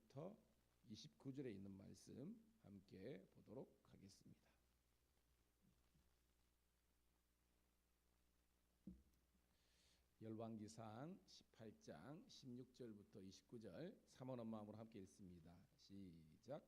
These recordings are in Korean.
20절부터 29절에 있는 말씀 함께 보도록 하겠습니다. 열왕기상 18장 16절부터 29절 사모하는 마음으로 함께 읽습니다. 시작.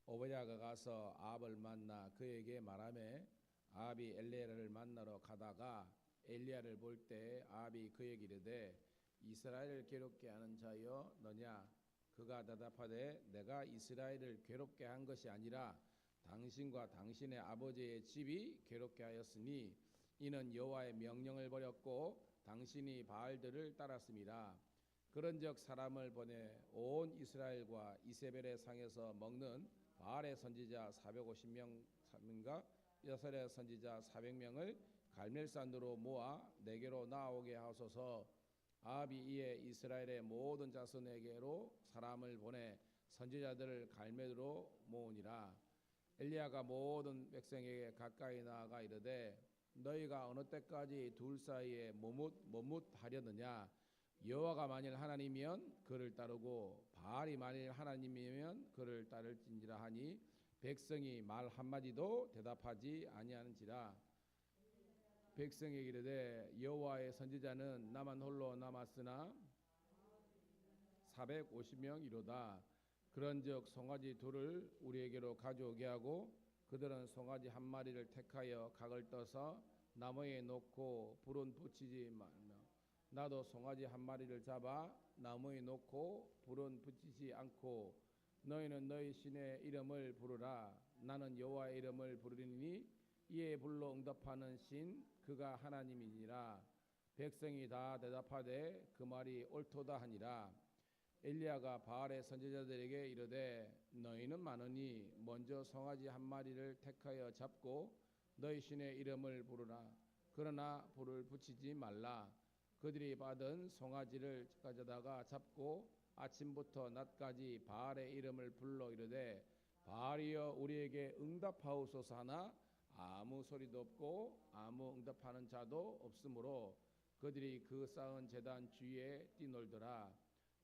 오베냐가 가서 아합을 만나 그에게 말하매 아합이 엘리야를 만나러 가다가 엘리야를 볼 때 아합이 그에게 이르되 이스라엘을 괴롭게 하는 자여 너냐? 그가 대답하되 내가 이스라엘을 괴롭게 한 것이 아니라 당신과 당신의 아버지의 집이 괴롭게 하였으니 이는 여호와의 명령을 버렸고 당신이 바알들을 따랐습니다. 그런즉 사람을 보내 온 이스라엘과 이세벨의 상에서 먹는 바알의 선지자 450명인가 여설의 선지자 400명을 갈멜산으로 모아 내게로 나오게 하소서. 아합이 이에 이스라엘의 모든 자손에게로 사람을 보내 선지자들을 갈멜으로 모으니라. 엘리야가 모든 백성에게 가까이 나아가 이르되 너희가 어느 때까지 둘 사이에 머뭇하려느냐? 여호와가 만일 하나님이면 그를 따르고 바알이 만일 하나님이면 그를 따를지니라 하니 백성이 말 한마디도 대답하지 아니하는지라. 백성에게 이르되 여호와의 선지자는 나만 홀로 남았으나 450명이로다. 그런즉 송아지 둘을 우리에게로 가져오게 하고 그들은 송아지 한 마리를 택하여 각을 떠서 나무에 놓고 불은 붙이지 말며 나도 송아지 한 마리를 잡아 나무에 놓고 불은 붙이지 않고 너희는 너희 신의 이름을 부르라. 나는 여호와의 이름을 부르리니 이에 불로 응답하는 신 그가 하나님이니라. 백성이 다 대답하되 그 말이 옳도다 하니라. 엘리야가 바알의 선지자들에게 이르되 너희는 많으니 먼저 송아지 한 마리를 택하여 잡고 너희 신의 이름을 부르라. 그러나 불을 붙이지 말라. 그들이 받은 송아지를 가져다가 잡고 아침부터 낮까지 바알의 이름을 불러 이르되 바알이여 우리에게 응답하옵소서 하나 아무 소리도 없고 아무 응답하는 자도 없으므로 그들이 그 쌓은 제단 주위에 뛰놀더라.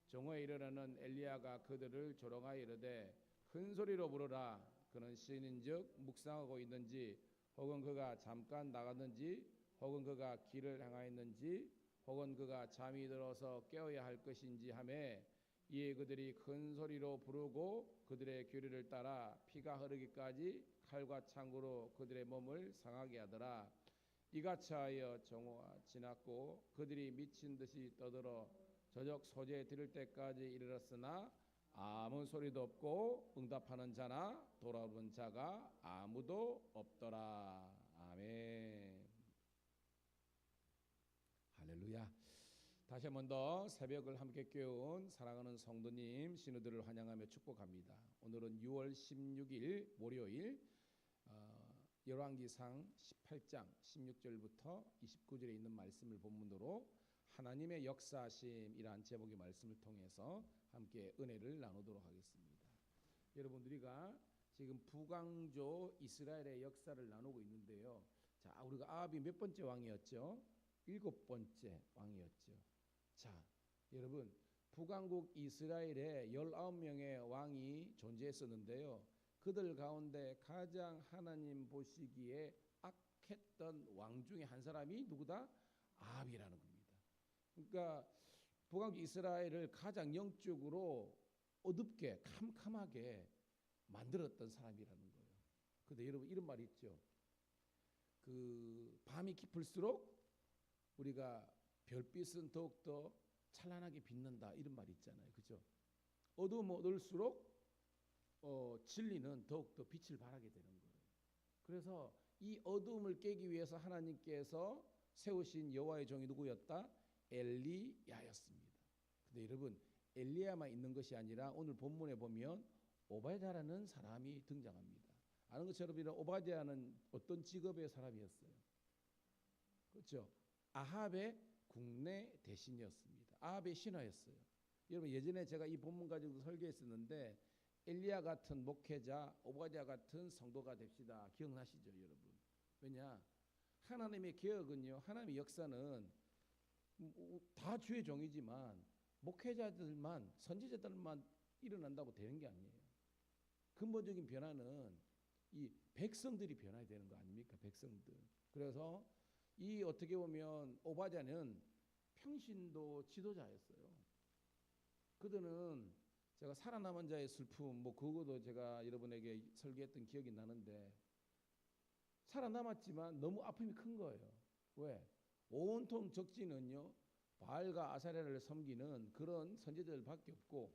정오에 이르러는 엘리야가 그들을 조롱하여 이르되 큰 소리로 부르라. 그는 신인즉 묵상하고 있는지 혹은 그가 잠깐 나갔는지 혹은 그가 길을 행하였는지 혹은 그가 잠이 들어서 깨어야 할 것인지 하매 이에 그들이 큰 소리로 부르고 그들의 교리를 따라 피가 흐르기까지 칼과 창으로 그들의 몸을 상하게 하더라. 이같이 하여 정오가 지났고 그들이 미친 듯이 떠들어 저녁 소재에 들을 때까지 이르렀으나 아무 소리도 없고 응답하는 자나 돌아오는 자가 아무도 없더라. 아멘. 할렐루야. 다시 한 번 더 새벽을 함께 깨운 사랑하는 성도님 신우들을 환영하며 축복합니다. 오늘은 6월 16일 월요일 열왕기상 18장 16절부터 29절에 있는 말씀을 본문으로 하나님의 역사하심이란 제목의 말씀을 통해서 함께 은혜를 나누도록 하겠습니다. 여러분 우리가 지금 북왕조 이스라엘의 역사를 나누고 있는데요. 자, 우리가 아합이 몇 번째 왕이었죠? 7번째 왕이었죠. 자, 여러분 북왕국 이스라엘에 19명의 왕이 존재했었는데요. 그들 가운데 가장 하나님 보시기에 악했던 왕 중에 한 사람이 누구다? 아합이라는 겁니다. 그러니까 북왕국 이스라엘을 가장 영적으로 어둡게 캄캄하게 만들었던 사람이라는 거예요. 근데 여러분 이런 말이 있죠. 그 밤이 깊을수록 우리가 별빛은 더욱더 찬란하게 빛난다 이런 말이 있잖아요. 그죠? 어두울수록 진리는 더욱더 빛을 발하게 되는 거예요. 그래서 이 어두움을 깨기 위해서 하나님께서 세우신 여호와의 종이 누구였다? 엘리야였습니다. 근데 여러분 엘리야만 있는 것이 아니라 오늘 본문에 보면 오바댜라는 사람이 등장합니다. 아는 것처럼 오바댜는 어떤 직업의 사람이었어요? 그렇죠? 아합의 국내 대신이었습니다. 아합의 신하였어요. 여러분 예전에 제가 이 본문 가지고 설교했었는데 엘리야 같은 목회자, 오바댜 같은 성도가 됩시다. 기억나시죠, 여러분? 왜냐? 하나님의 개혁은요, 하나님의 역사는 다 주의 종이지만 목회자들만, 선지자들만 일어난다고 되는 게 아니에요. 근본적인 변화는 이 백성들이 변화해야 되는 거 아닙니까? 백성들. 그래서 이 어떻게 보면 오바댜는 평신도 지도자였어요. 그들은 제가 살아남은 자의 슬픔 뭐 그거도 제가 여러분에게 설계했던 기억이 나는데 살아남았지만 너무 아픔이 큰 거예요. 왜? 온통 적지는요 바알과 아사랴를 섬기는 그런 선지자들밖에 없고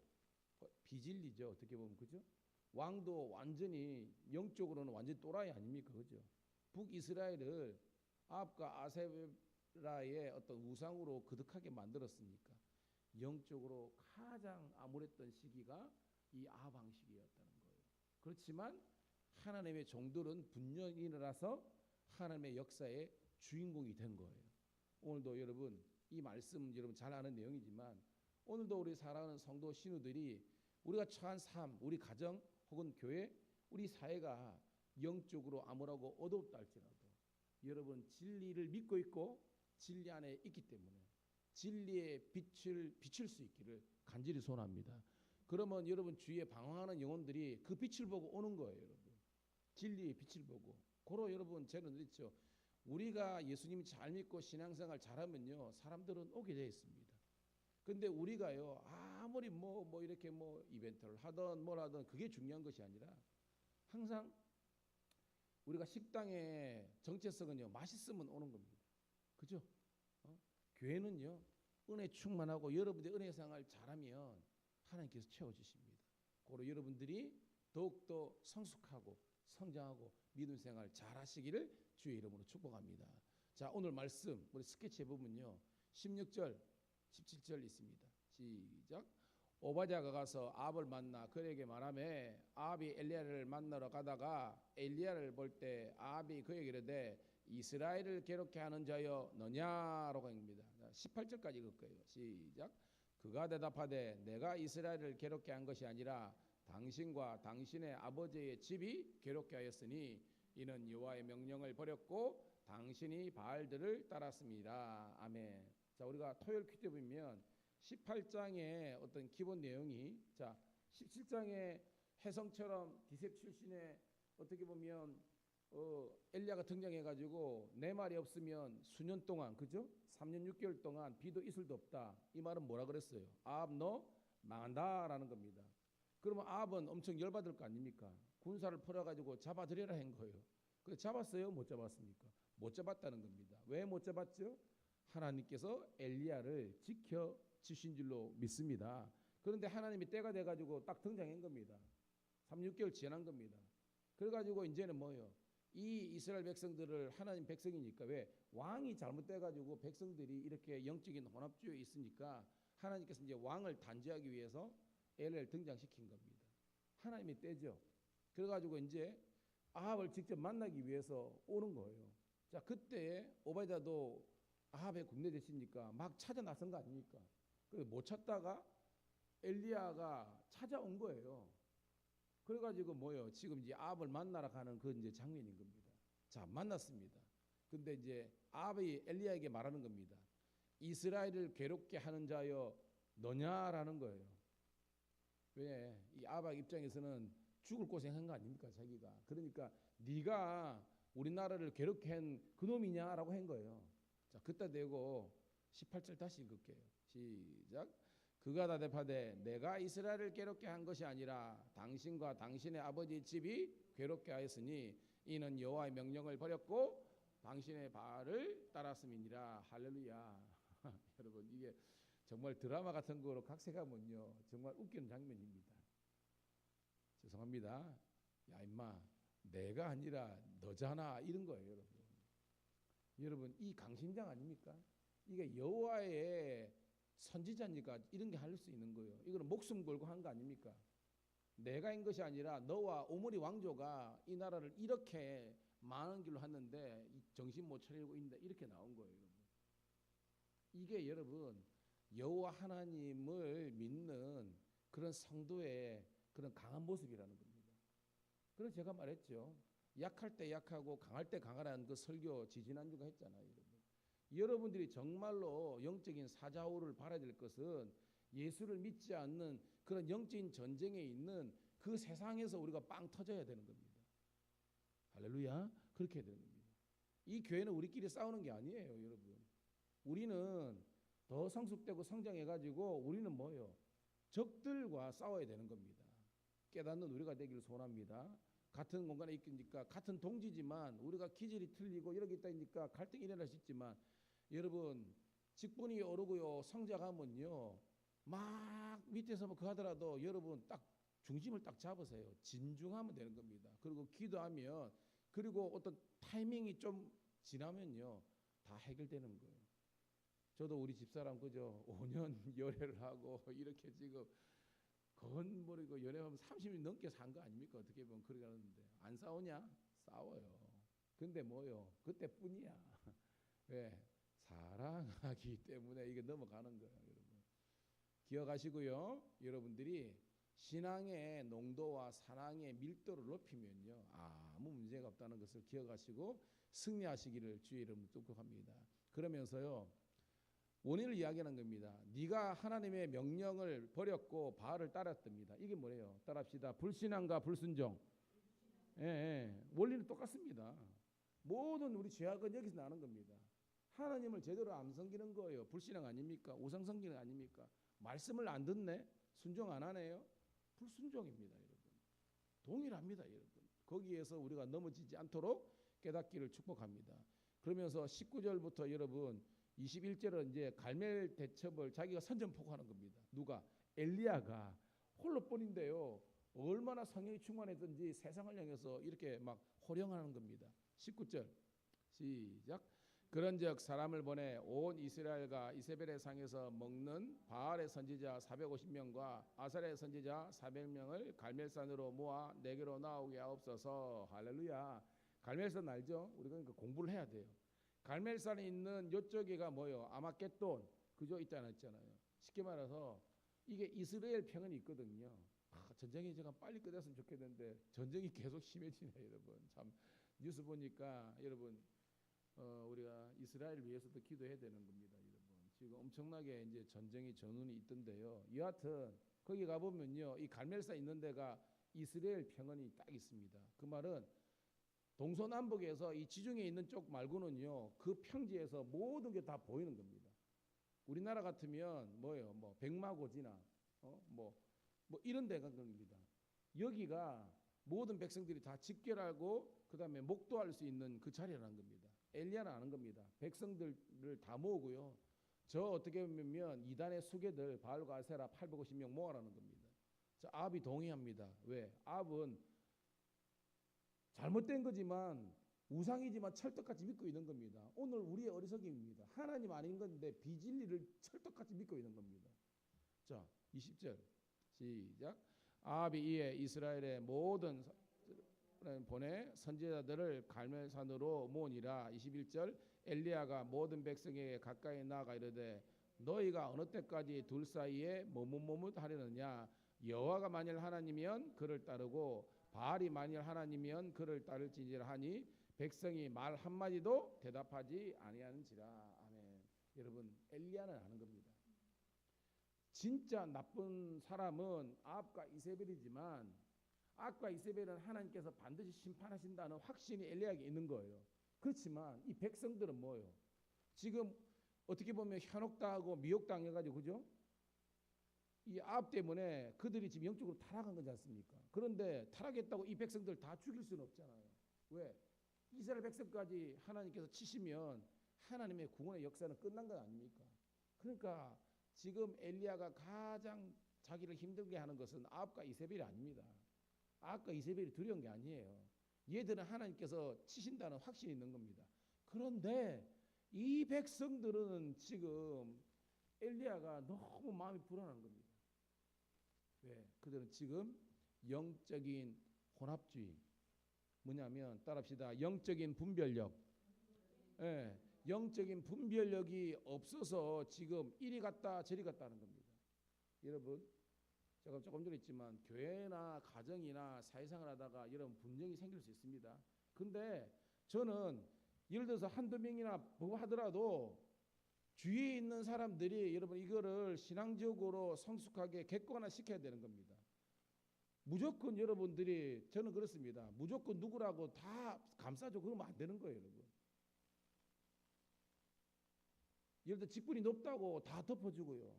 비진리죠. 어떻게 보면 그죠? 왕도 완전히 영적으로는 완전 또라이 아닙니까? 그죠? 북이스라엘을 아합과 아세라의 어떤 우상으로 거듭하게 만들었으니까 영적으로 가장 암울했던 시기가 이 아합 왕시기였다는 거예요. 그렇지만 하나님의 종들은 분명히 일어나서 하나님의 역사의 주인공이 된 거예요. 오늘도 여러분 이 말씀 여러분 잘 아는 내용이지만 오늘도 우리 사랑하는 성도 신우들이 우리가 처한 삶, 우리 가정 혹은 교회, 우리 사회가 영적으로 암울하고 어둡다 할지라도 여러분 진리를 믿고 있고 진리 안에 있기 때문에 진리의 빛을 비칠 수 있기를 간절히 소원합니다. 그러면 여러분 주위에 방황하는 영혼들이 그 빛을 보고 오는 거예요. 여러분 진리의 빛을 보고 고로 여러분 저는 그렇죠. 우리가 예수님 잘 믿고 신앙생활 잘하면요 사람들은 오게 되어 있습니다. 근데 우리가요 아무리 뭐 이렇게 뭐 이벤트를 하든 뭘 하든 그게 중요한 것이 아니라 항상 우리가 식당의 정체성은요 맛있으면 오는 겁니다. 그죠? 교회는요 은혜 충만하고 여러분들이 은혜 생활 잘하면 하나님께서 채워주십니다. 고로 여러분들이 더욱더 성숙하고 성장하고 믿음 생활 잘하시기를 주의 이름으로 축복합니다. 자 오늘 말씀 우리 스케치해 보면요 16절 17절 있습니다. 시작. 오바댜가 가서 아합을 만나 그에게 말하매 아합이 엘리야를 만나러 가다가 엘리야를 볼 때 아합이 그에게 이르되 이스라엘을 괴롭게 하는 자여 너냐라고 합니다. 18절까지 읽을 거예요. 시작. 그가 대답하되 내가 이스라엘을 괴롭게 한 것이 아니라 당신과 당신의 아버지의 집이 괴롭게 하였으니 이는 여호와의 명령을 버렸고 당신이 바알들을 따랐습니다. 아멘. 자 우리가 토요일 퀴즈 보면 18장의 어떤 기본 내용이 자 17장의 혜성처럼 디셉 출신의 어떻게 보면 엘리야가 등장해가지고 내 말이 없으면 수년 동안 그죠? 3년 6개월 동안 비도 이슬도 없다. 이 말은 뭐라 그랬어요? 아합 너 망한다라는 겁니다. 그러면 아합은 엄청 열받을 거 아닙니까? 군사를 풀어가지고 잡아들여라 한 거예요. 그래 잡았어요? 못 잡았습니까? 못 잡았다는 겁니다. 왜 못 잡았죠? 하나님께서 엘리야를 지켜 주신 줄로 믿습니다. 그런데 하나님이 때가 돼가지고 딱 등장한 겁니다. 3, 6개월 지난 겁니다. 그래가지고 이제는 뭐예요? 이 이스라엘 백성들을 하나님 백성이니까 왜 왕이 잘못돼가지고 백성들이 이렇게 영적인 혼합주의에 있으니까 하나님께서 이제 왕을 단죄하기 위해서 엘리야를 등장시킨 겁니다. 하나님의 때죠. 그래가지고 이제 아합을 직접 만나기 위해서 오는 거예요. 자 그때 오바댜도 아합의 군대 됐으니까 막 찾아 나선 거 아닙니까? 그래서 못 찾다가 엘리야가 찾아온 거예요. 그래가지고 뭐요? 지금 이제 아합을 만나러 가는 그 이제 장면인 겁니다. 자 만났습니다. 근데 이제 아합이 엘리야에게 말하는 겁니다. 이스라엘을 괴롭게 하는 자여 너냐라는 거예요. 왜? 이 아합 입장에서는 죽을 고생한 거 아닙니까? 자기가. 그러니까 네가 우리나라를 괴롭게 한 그놈이냐라고 한 거예요. 자 그때 되고 18절 다시 읽을게요. 시작. 그가 대답하되 내가 이스라엘을 괴롭게 한 것이 아니라 당신과 당신의 아버지 집이 괴롭게 하였으니 이는 여호와의 명령을 버렸고 당신의 바알을 따랐음이니라. 할렐루야. 여러분 이게 정말 드라마 같은 거로 각색하면요 정말 웃기는 장면입니다. 죄송합니다. 야 임마 내가 아니라 너잖아 이런 거예요. 여러분 여러분 이 강심장 아닙니까? 이게 여호와의 선지자니까 이런 게 할 수 있는 거예요. 이거는 목숨 걸고 한 거 아닙니까? 내가 한 것이 아니라 너와 오므리 왕조가 이 나라를 이렇게 많은 길로 했는데 정신 못 차리고 있는데 이렇게 나온 거예요. 여러분. 이게 여러분 여호와 하나님을 믿는 그런 성도의 그런 강한 모습이라는 겁니다. 그래서 제가 말했죠. 약할 때 약하고 강할 때 강하라는 그 설교 지지난주가 했잖아요. 여러분들이 정말로 영적인 사자후를 바라야 될 것은 예수를 믿지 않는 그 그런 영적인 전쟁에 있는 그 세상에서 우리가 빵 터져야 되는 겁니다. 할렐루야. 그렇게 해야 되는 겁니다. 이 교회는 우리끼리 싸우는 게 아니에요, 여러분. 우리는 더 성숙되고 성장해가지고 우리는 뭐예요? 적들과 싸워야 되는 겁니다. 깨닫는 우리가 되기를 소원합니다. 같은 공간에 있으니까 같은 동지지만 우리가 기질이 틀리고 이렇게 있다니까 갈등이 일어날 수 있지만, 여러분 직분이 오르고요 성장하면요 막 밑에서 뭐 하더라도 여러분 딱 중심을 딱 잡으세요. 진중하면 되는 겁니다. 그리고 기도하면, 그리고 어떤 타이밍이 좀 지나면요 다 해결되는 거예요. 저도 우리 집사람 그죠 5년 열애를 하고 이렇게 지금 건버리고 연애하면 30년 넘게 산 거 아닙니까? 어떻게 보면 그렇게 하는데 안 싸우냐? 싸워요. 근데 뭐요? 그때뿐이야. 왜? 사랑하기 때문에 이게 넘어가는 거예요, 여러분. 기억하시고요. 여러분들이 신앙의 농도와 사랑의 밀도를 높이면요 아무 문제가 없다는 것을 기억하시고 승리하시기를 주의 이름으로 축복합니다. 그러면서요 원인을 이야기하는 겁니다. 네가 하나님의 명령을 버렸고 바알을 따랐답니다. 이게 뭐예요? 따라합시다. 불신앙과 불순종. 원리는 똑같습니다. 모든 우리 죄악은 여기서 나는 겁니다. 하나님을 제대로 안 섬기는 거예요. 불신앙 아닙니까? 우상 섬기는 아닙니까? 말씀을 안 듣네? 순종 안 하네요? 불순종입니다, 여러분. 동일합니다, 여러분. 거기에서 우리가 넘어지지 않도록 깨닫기를 축복합니다. 그러면서 19절부터 여러분 21절은 이제 갈멜 대첩을 자기가 선전포고하는 겁니다. 누가? 엘리야가 홀로뿐인데요 얼마나 성령이 충만했던지 세상을 향해서 이렇게 막 호령하는 겁니다. 19절 시작. 그런즉 사람을 보내 온 이스라엘과 이세벨의 상에서 먹는 바알의 선지자 450명과 아사랴의 선지자 400명을 갈멜산으로 모아 내게로 나오게 하옵소서. 할렐루야. 갈멜산 알죠? 우리가 그러니까 공부를 해야 돼요. 갈멜산에 있는 이쪽에가 뭐요? 아마겟돈 그죠? 있잖아요. 쉽게 말해서 이게 이스라엘 평원이 있거든요. 전쟁이 제가 빨리 끝났으면 좋겠는데 전쟁이 계속 심해지네요, 여러분. 참 뉴스 보니까 여러분 우리가 이스라엘 위해서도 기도해야 되는 겁니다, 여러분. 지금 엄청나게 이제 전쟁이 전운이 있던데요. 여하튼 거기 가 보면요, 이 갈멜산 있는 데가 이스라엘 평원이 딱 있습니다. 그 말은 동서남북에서 이 지중해 있는 쪽 말고는요 그 평지에서 모든 게 다 보이는 겁니다. 우리나라 같으면 뭐예요? 뭐 백마고지나 뭐 이런 데가 겁니다. 여기가 모든 백성들이 다 집결하고 그 다음에 목도할 수 있는 그 자리라는 겁니다. 엘리야는 아는 겁니다. 백성들을 다 모으고요. 저 어떻게 보면 이단의 수괴들 바알과 아세라 850명 모아라는 겁니다. 자, 아합이 동의합니다. 왜? 아합은 잘못된 거지만 우상이지만 철떡같이 믿고 있는 겁니다. 오늘 우리의 어리석음입니다. 하나님 아닌 건데 비진리를 철떡같이 믿고 있는 겁니다. 자, 20절 시작. 아합이 이에 이스라엘의 모든 보내 선지자들을 갈멜산으로 모으니라. 21절 엘리야가 모든 백성에게 가까이 나아가 이르되 너희가 어느 때까지 둘 사이에 머뭇머뭇하려느냐. 여호와가 만일 하나님이면 그를 따르고 바알이 만일 하나님이면 그를 따를지니라 하니 백성이 말 한마디도 대답하지 아니하는지라. 아멘. 여러분 엘리야는 아는 겁니다. 진짜 나쁜 사람은 아합과 이세벨이지만 아합과 이세벨은 하나님께서 반드시 심판하신다는 확신이 엘리야에게 있는 거예요. 그렇지만 이 백성들은 뭐예요? 지금 어떻게 보면 현혹당하고 미혹당해가지고 그죠? 이 아합 때문에 그들이 지금 영적으로 타락한 거지 않습니까? 그런데 타락했다고 이 백성들 다 죽일 수는 없잖아요. 왜? 이스라엘 백성까지 하나님께서 치시면 하나님의 구원의 역사는 끝난 것 아닙니까? 그러니까 지금 엘리야가 가장 자기를 힘들게 하는 것은 아합과 이세벨이 아닙니다. 아합과 이세벨이 두려운 게 아니에요. 얘들은 하나님께서 치신다는 확신이 있는 겁니다. 그런데 이 백성들은 지금 엘리야가 너무 마음이 불안한 겁니다. 왜? 그들은 지금 영적인 혼합주의, 뭐냐면 따라합시다. 영적인 분별력. 예, 영적인 분별력이 없어서 지금 이리 갔다 저리 갔다 하는 겁니다. 여러분 제가 조금 전에 했지만 교회나 가정이나 사회생활 하다가 여러분 분쟁이 생길 수 있습니다. 근데 저는 예를 들어서 한두 명이나 뭐 하더라도 주위에 있는 사람들이 여러분 이거를 신앙적으로 성숙하게 객관화시켜야 되는 겁니다. 무조건 여러분들이 저는 그렇습니다. 무조건 누구라고 다 감싸줘 그러면 안 되는 거예요, 여러분. 예를 들어 직분이 높다고 다 덮어주고요.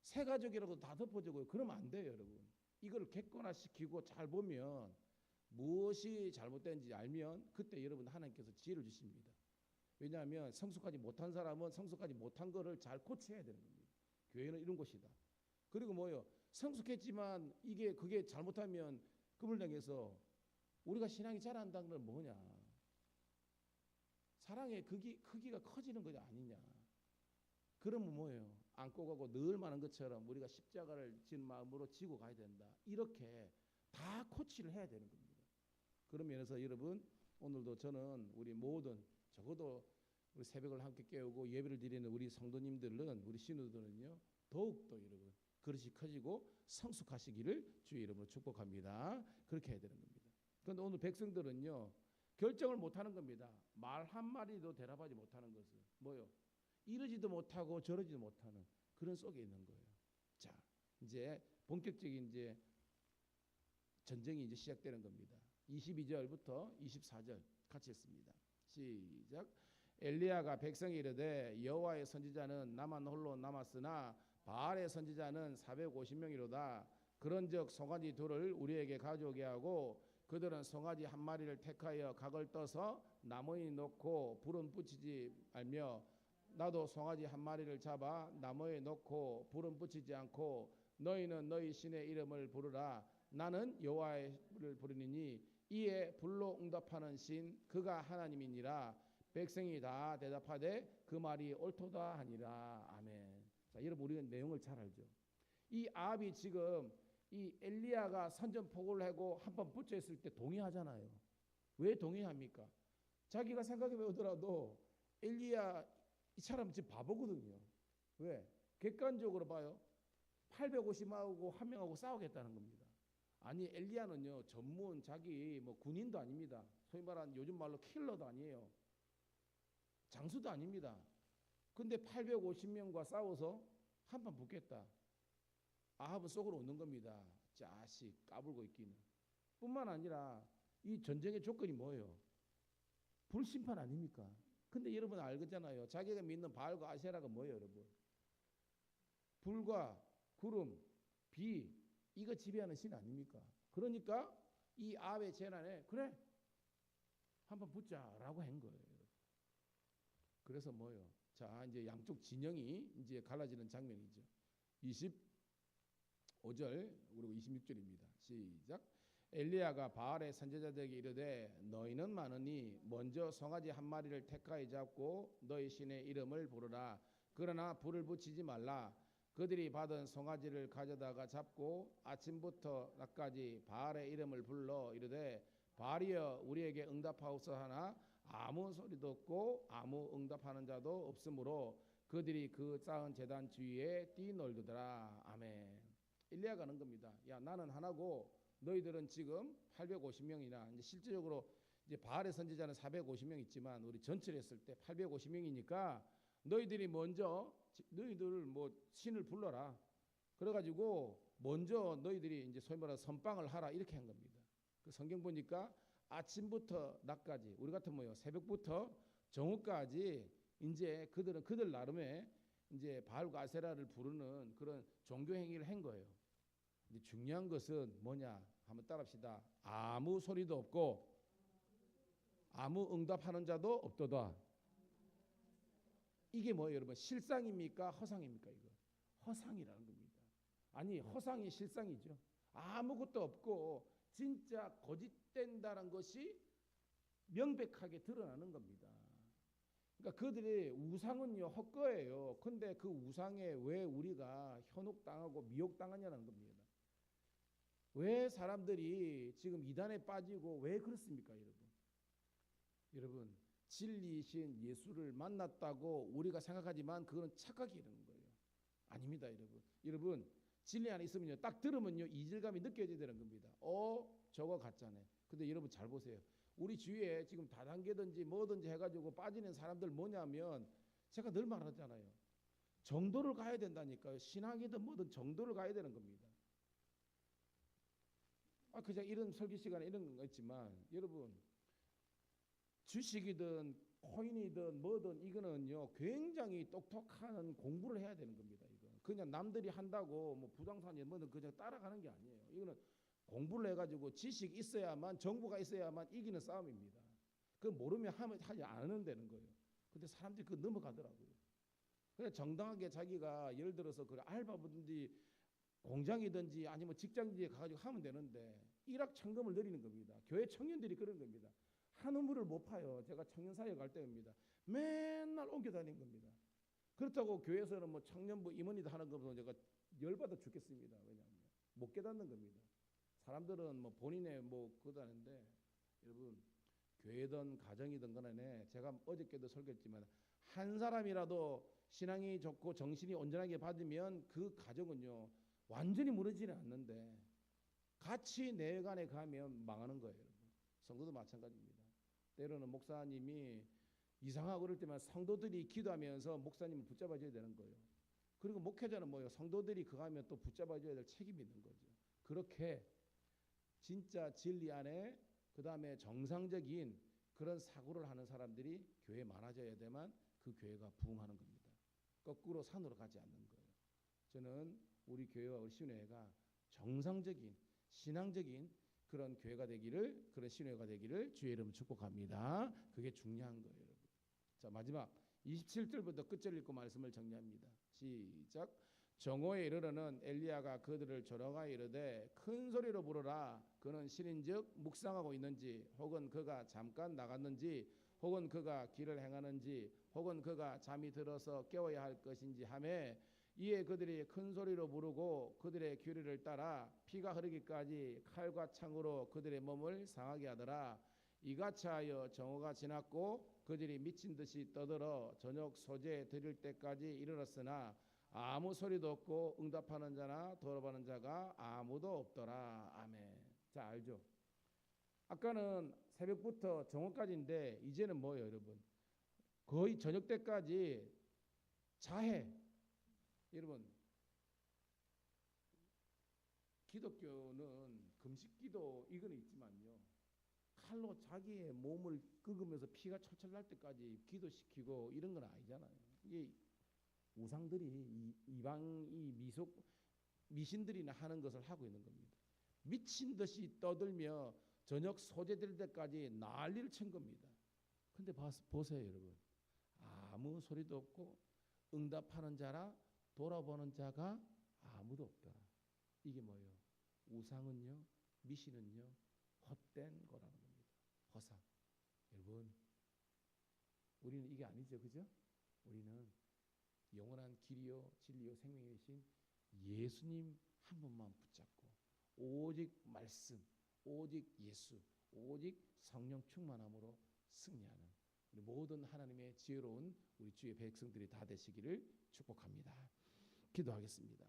새 가족이라고 다 덮어주고요. 그러면 안 돼요, 여러분. 이걸 객관화시키고 잘 보면 무엇이 잘못된지 알면 그때 여러분 하나님께서 지혜를 주십니다. 왜냐하면 성숙하지 못한 사람은 성숙하지 못한 거를 잘 고쳐야 되는 겁니다. 교회는 이런 곳이다. 그리고 뭐요? 성숙했지만 그게 잘못하면 그물당해서 우리가 신앙이 자란다는 건 뭐냐? 사랑의 크기가 커지는 거냐 아니냐? 그러면 뭐예요? 안고 가고 늘 말한 것처럼 우리가 십자가를 진 마음으로 지고 가야 된다. 이렇게 다 코치를 해야 되는 겁니다. 그런 면에서 여러분 오늘도 저는 우리 모든 적어도 우리 새벽을 함께 깨우고 예배를 드리는 우리 성도님들은 우리 신우들은요 더욱더 여러분 그릇이 커지고 성숙하시기를 주의 이름으로 축복합니다. 그렇게 해야 되는 겁니다. 그런데 오늘 백성들은요 결정을 못하는 겁니다. 말 한마디도 대답하지 못하는 것은 뭐요? 이러지도 못하고 저러지도 못하는 그런 속에 있는 거예요. 자, 이제 본격적인 이제 전쟁이 이제 시작되는 겁니다. 22절부터 24절 같이 했습니다. 시작. 엘리야가 백성이 이르되 여호와의 선지자는 나만 홀로 남았으나 바알의 선지자는 450명이로다. 그런즉 송아지 둘을 우리에게 가져오게 하고 그들은 송아지 한 마리를 택하여 각을 떠서 나무에 놓고 불은 붙이지 말며 나도 송아지 한 마리를 잡아 나무에 놓고 불은 붙이지 않고 너희는 너희 신의 이름을 부르라. 나는 여호와를 부르니니 이에 불로 응답하는 신 그가 하나님이니라. 백성이 다 대답하되 그 말이 옳도다 하니라. 아멘. 자, 여러분 우리가 내용을 잘 알죠. 이 아합이 지금 이 엘리야가 선전포고를 하고 한번 붙여 있을 때 동의하잖아요. 왜 동의합니까? 자기가 생각해 보더라도 엘리야 이 사람 지금 바보거든요. 왜? 객관적으로 봐요. 850하고 한 명하고 싸우겠다는 겁니다. 아니 엘리야는요 전문 자기 뭐 군인도 아닙니다. 소위 말하는 요즘 말로 킬러도 아니에요. 장수도 아닙니다. 근데 850명과 싸워서 한판 붙겠다. 아합은 속으로 웃는 겁니다. 자식 까불고 있기는. 뿐만 아니라 이 전쟁의 조건이 뭐예요? 불심판 아닙니까? 근데 여러분 알겠잖아요. 자기가 믿는 바알과 아세라가 뭐예요, 여러분? 불과 구름, 비 이거 지배하는 신 아닙니까? 그러니까 이 아합의 재난에 그래 한번 붙자라고 한 거예요. 그래서 뭐예요? 자 이제 양쪽 진영이 이제 갈라지는 장면이죠. 25절 그리고 26절입니다. 시작. 엘리야가 바알의 선지자들에게 이르되 너희는 많으니 먼저 송아지 한 마리를 택하여 잡고 너희 신의 이름을 부르라. 그러나 불을 붙이지 말라. 그들이 받은 송아지를 가져다가 잡고 아침부터 낮까지 바알의 이름을 불러 이르되 바알이여 우리에게 응답하옵소서 하나 아무 소리도 없고 아무 응답하는 자도 없으므로 그들이 그 쌓은 제단 주위에 뛰놀더라. 아멘. 엘리야가 하는 겁니다. 야 나는 하나고 너희들은 지금 850명이나 이제 실제적으로 이제 바알의 선지자는 450명 있지만 우리 전체를 했을 때 850명이니까 너희들이 먼저 너희들 뭐 신을 불러라. 그래가지고 먼저 너희들이 이제 소위 말하는 선빵을 하라 이렇게 한 겁니다. 그 성경 보니까 아침부터 낮까지 우리 같은 뭐요 새벽부터 정오까지 이제 그들은 그들 나름의 이제 바알과 아세라를 부르는 그런 종교 행위를 한 거예요. 근데 중요한 것은 뭐냐? 한번 따라합시다. 아무 소리도 없고 아무 응답하는 자도 없도다. 이게 뭐예요, 여러분? 실상입니까? 허상입니까? 이거 허상이라는 겁니다. 아니 허상이 실상이죠. 아무것도 없고 진짜 거짓된다는 것이 명백하게 드러나는 겁니다. 그러니까 그들의 우상은요 헛거예요. 근데 그 우상에 왜 우리가 현혹당하고 미혹당하냐는 겁니다. 왜 사람들이 지금 이단에 빠지고 왜 그렇습니까, 여러분? 여러분 진리이신 예수를 만났다고 우리가 생각하지만 그건 착각이라는 거예요. 아닙니다, 여러분. 여러분 진리 안에 있으면요 딱 들으면요 이질감이 느껴져야 되는 겁니다. 저거 같잖아요. 근데 여러분 잘 보세요. 우리 주위에 지금 다단계든지 뭐든지 해가지고 빠지는 사람들 뭐냐면 제가 늘 말하잖아요. 정도를 가야 된다니까요. 신학이든 뭐든 정도를 가야 되는 겁니다. 그냥 이런 설교 시간에 이런 거 있지만 여러분 주식이든 코인이든 뭐든 이거는요 굉장히 똑똑한 공부를 해야 되는 겁니다. 이거 그냥 남들이 한다고 뭐 부동산이 뭐든 그냥 따라가는 게 아니에요. 이거는 공부를 해가지고 지식 있어야만 정보가 있어야만 이기는 싸움입니다. 그 모르면 하지 않으면 되는 거예요. 근데 사람들이 그 넘어가더라고요. 그냥 정당하게 자기가 예를 들어서 그 알바든지 공장이든지 아니면 직장지에 가가지고 하면 되는데 일확천금을 노리는 겁니다. 교회 청년들이 그런 겁니다. 한 우물을 못 파요. 제가 청년사회 갈 때입니다. 맨날 옮겨 다니는 겁니다. 그렇다고 교회에서는 뭐 청년부 임원이다 하는 거 보면 제가 열받아 죽겠습니다. 왜냐하면 못 깨닫는 겁니다. 사람들은 뭐 본인의 뭐 그거 하는데 여러분 교회든 가정이든 간에 제가 어저께도 설교했지만 한 사람이라도 신앙이 좋고 정신이 온전하게 받으면 그 가정은요 완전히 무너지지 않는데 같이 내간에 가면 망하는 거예요. 성도도 마찬가지입니다. 때로는 목사님이 이상하고 그럴 때만 성도들이 기도하면서 목사님을 붙잡아줘야 되는 거예요. 그리고 목회자는 뭐예요? 성도들이 그거 하면 또 붙잡아줘야 될 책임이 있는 거죠. 그렇게 진짜 진리 안에 그 다음에 정상적인 그런 사고를 하는 사람들이 교회에 많아져야 되만 그 교회가 부흥하는 겁니다. 거꾸로 산으로 가지 않는 거예요. 저는 우리 교회와 우리 신회가 정상적인 신앙적인 그런 교회가 되기를 그런 신회가 되기를 주의 이름으로 축복합니다. 그게 중요한 거예요. 여러분. 자 마지막 27절부터 끝절 읽고 말씀을 정리합니다. 시작. 정오에 이르러는 엘리야가 그들을 조롱하여 이르되 큰 소리로 부르라. 그는 신인즉 묵상하고 있는지 혹은 그가 잠깐 나갔는지 혹은 그가 길을 행하는지 혹은 그가 잠이 들어서 깨워야 할 것인지 하매 이에 그들이 큰 소리로 부르고 그들의 규례를 따라 피가 흐르기까지 칼과 창으로 그들의 몸을 상하게 하더라. 이같이 하여 정오가 지났고 그들이 미친 듯이 떠들어 저녁 소재 드릴 때까지 이르렀으나 아무 소리도 없고 응답하는 자나 돌아보는 자가 아무도 없더라. 아멘. 자 알죠? 아까는 새벽부터 정오까지인데 이제는 뭐예요 여러분? 거의 저녁 때까지 자해. 여러분 기독교는 금식기도 이거는 있지만요 칼로 자기의 몸을 끄으면서 피가 철철 날 때까지 기도시키고 이런 건 아니잖아요. 이게 우상들이 이방이 미신들이나 하는 것을 하고 있는 겁니다. 미친 듯이 떠들며 저녁 소재될 때까지 난리를 친 겁니다. 근데 보세요 여러분 아무 소리도 없고 응답하는 자라 돌아보는 자가 아무도 없더라. 이게 뭐예요? 우상은요 미신은요 헛된 거라는 겁니다. 허상. 여러분 우리는 이게 아니죠. 그죠? 우리는 영원한 길이요 진리요 생명이신 예수님 한 분만 붙잡고 오직 말씀 오직 예수 오직 성령 충만함으로 승리하는 우리 모든 하나님의 지혜로운 우리 주의 백성들이 다 되시기를 축복합니다. 기도하겠습니다.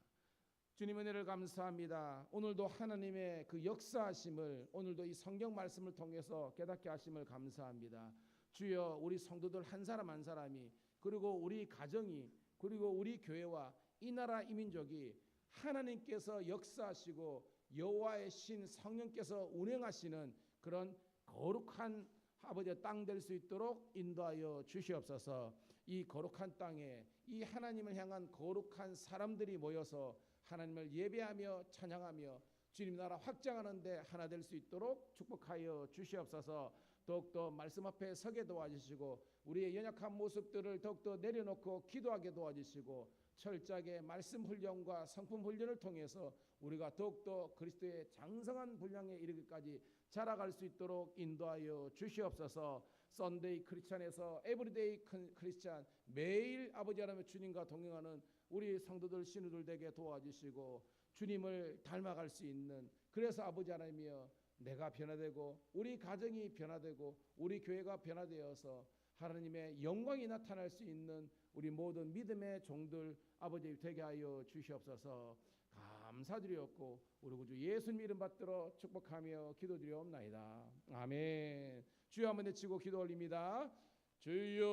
주님 은혜를 감사합니다. 오늘도 하나님의 그 역사하심을 오늘도 이 성경 말씀을 통해서 깨닫게 하심을 감사합니다. 주여 우리 성도들 한 사람 한 사람이 그리고 우리 가정이 그리고 우리 교회와 이 나라 이 민족이 하나님께서 역사하시고 여호와의 신 성령께서 운행하시는 그런 거룩한 아버지의 땅 될 수 있도록 인도하여 주시옵소서. 이 거룩한 땅에 이 하나님을 향한 거룩한 사람들이 모여서 하나님을 예배하며 찬양하며 주님 나라 확장하는 데 하나 될 수 있도록 축복하여 주시옵소서. 더욱더 말씀 앞에 서게 도와주시고 우리의 연약한 모습들을 더욱더 내려놓고 기도하게 도와주시고 철저하게 말씀 훈련과 성품 훈련을 통해서 우리가 더욱더 그리스도의 장성한 분량에 이르기까지 자라갈 수 있도록 인도하여 주시옵소서. 썬데이 크리스찬에서 에브리데이 크리스찬 매일 아버지 하나님의 주님과 동행하는 우리 성도들 신우들 되게 도와주시고 주님을 닮아갈 수 있는 그래서 아버지 하나님이여 내가 변화되고 우리 가정이 변화되고 우리 교회가 변화되어서 하나님의 영광이 나타날 수 있는 우리 모든 믿음의 종들 아버지 되게 하여 주시옵소서. 감사드리옵고 우리 구주 예수님 이름 받들어 축복하며 기도드리옵나이다. 아멘. 주여 한번 외치고 기도 올립니다. 주여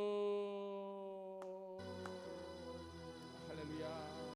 할렐루야.